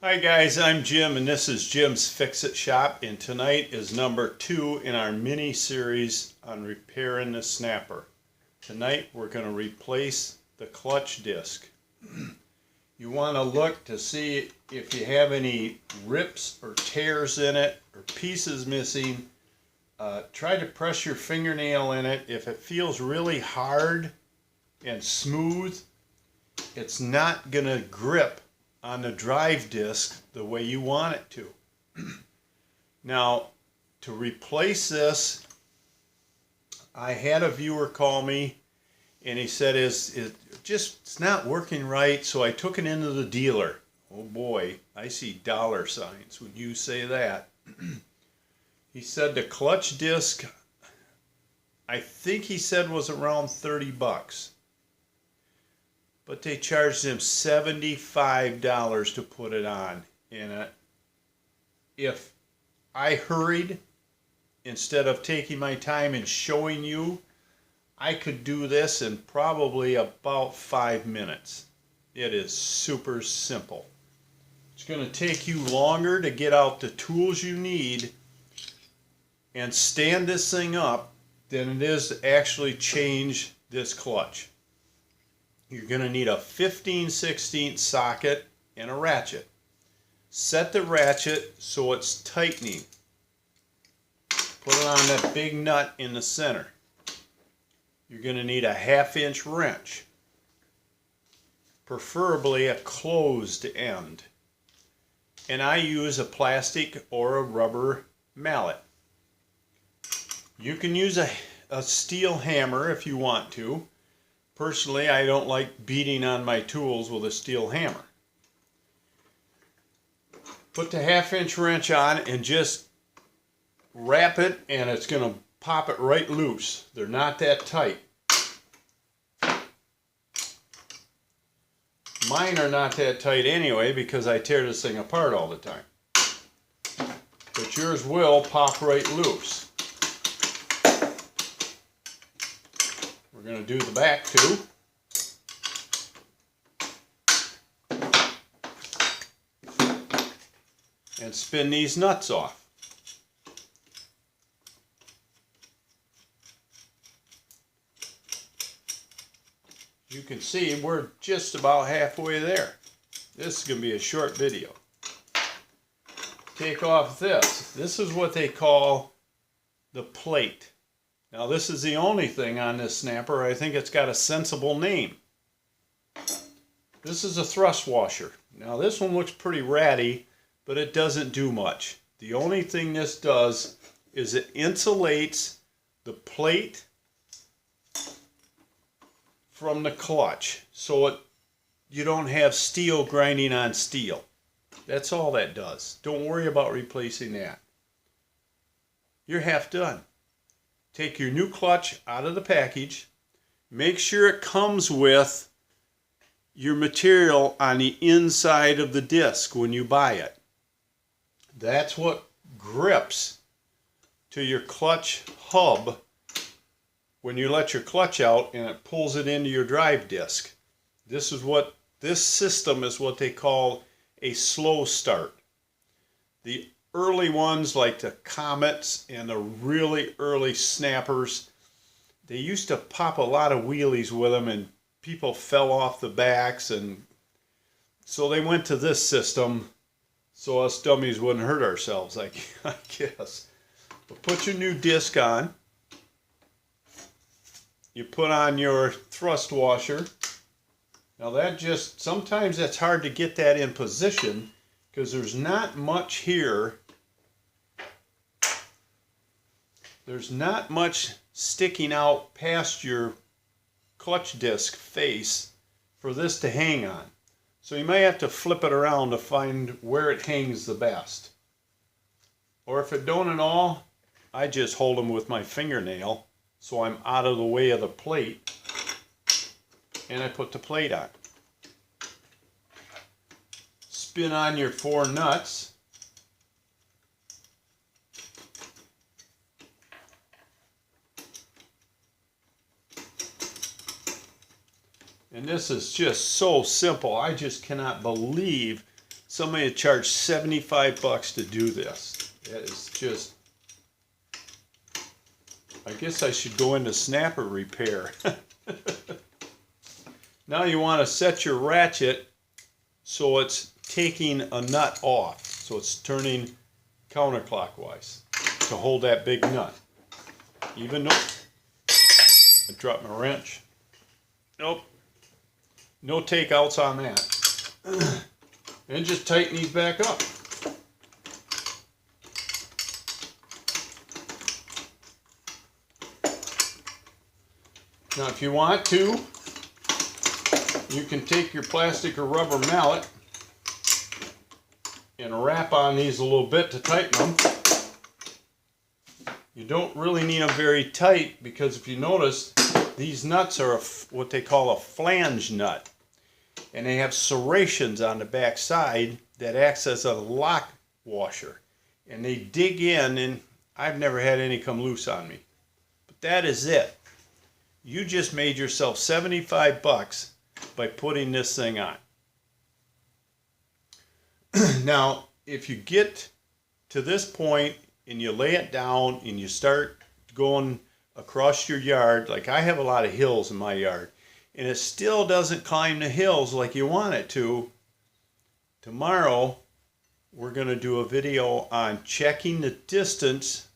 Hi guys, I'm Jim and this is Jim's Fix-It Shop, and tonight is number 2 in our mini series on repairing the snapper. Tonight we're going to replace the clutch disc. You want to look to see if you have any rips or tears in it or pieces missing. Try to press your fingernail in it. If it feels really hard and smooth, it's not going to grip on the drive disc the way you want it to. Now, to replace this, I had a viewer call me and he said it's not working right, so I took it into the dealer. Oh boy, I see dollar signs when you say that. He said the clutch disc, I think he said was around 30 bucks. But they charged him $75 to put it on. And if I hurried, instead of taking my time and showing you, I could do this in probably about 5 minutes. It is super simple. It's going to take you longer to get out the tools you need and stand this thing up than it is to actually change this clutch. You're going to need a 15/16 socket and a ratchet. Set the ratchet so it's tightening. Put it on that big nut in the center. You're going to need a 1/2 inch wrench, preferably a closed end. And I use a plastic or a rubber mallet. You can use a steel hammer if you want to. Personally, I don't like beating on my tools with a steel hammer. Put the 1/2 inch wrench on and just wrap it, and it's going to pop it right loose. They're not that tight. Mine are not that tight anyway because I tear this thing apart all the time. But yours will pop right loose. We're going to do the back too. And spin these nuts off. You can see we're just about halfway there. This is going to be a short video. Take off this. This is what they call the plate. Now this is the only thing on this snapper. I think it's got a sensible name. This is a thrust washer. Now this one looks pretty ratty, but it doesn't do much. The only thing this does is it insulates the plate from the clutch, so you don't have steel grinding on steel. That's all that does. Don't worry about replacing that. You're half done. Take your new clutch out of the package. Make sure it comes with your material on the inside of the disc when you buy it. That's what grips to your clutch hub when you let your clutch out and it pulls it into your drive disc. This system is what they call a slow start. The early ones, like the Comets and the really early snappers, they used to pop a lot of wheelies with them and people fell off the backs, and so they went to this system so us dummies wouldn't hurt ourselves, I guess. But put your new disc on. You put on your thrust washer. Now sometimes it's hard to get that in position because there's not much here. There's not much sticking out past your clutch disc face for this to hang on. So you may have to flip it around to find where it hangs the best. Or if it don't at all, I just hold them with my fingernail so I'm out of the way of the plate, and I put the plate on. Spin on your 4 nuts. And this is just so simple. I just cannot believe somebody charged $75 to do this. That is just, I guess I should go into snapper repair. Now you want to set your ratchet so it's taking a nut off. So it's turning counterclockwise to hold that big nut. Even though I dropped my wrench. Nope. No takeouts on that. And just tighten these back up. Now if you want to, you can take your plastic or rubber mallet and wrap on these a little bit to tighten them. You don't really need them very tight because if you notice, these nuts are what they call a flange nut. And they have serrations on the back side that acts as a lock washer. And they dig in, and I've never had any come loose on me. But that is it. You just made yourself $75 by putting this thing on. Now, if you get to this point and you lay it down and you start going across your yard, like I have a lot of hills in my yard, and it still doesn't climb the hills like you want it to, tomorrow we're going to do a video on checking the distance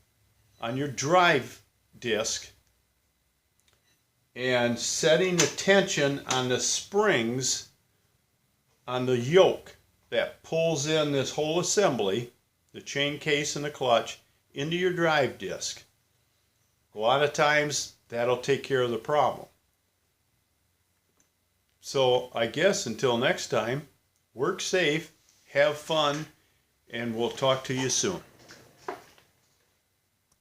on your drive disc and setting the tension on the springs on the yoke that pulls in this whole assembly, the chain case and the clutch, into your drive disc. A lot of times that'll take care of the problem. So I guess until next time, work safe, have fun, and we'll talk to you soon.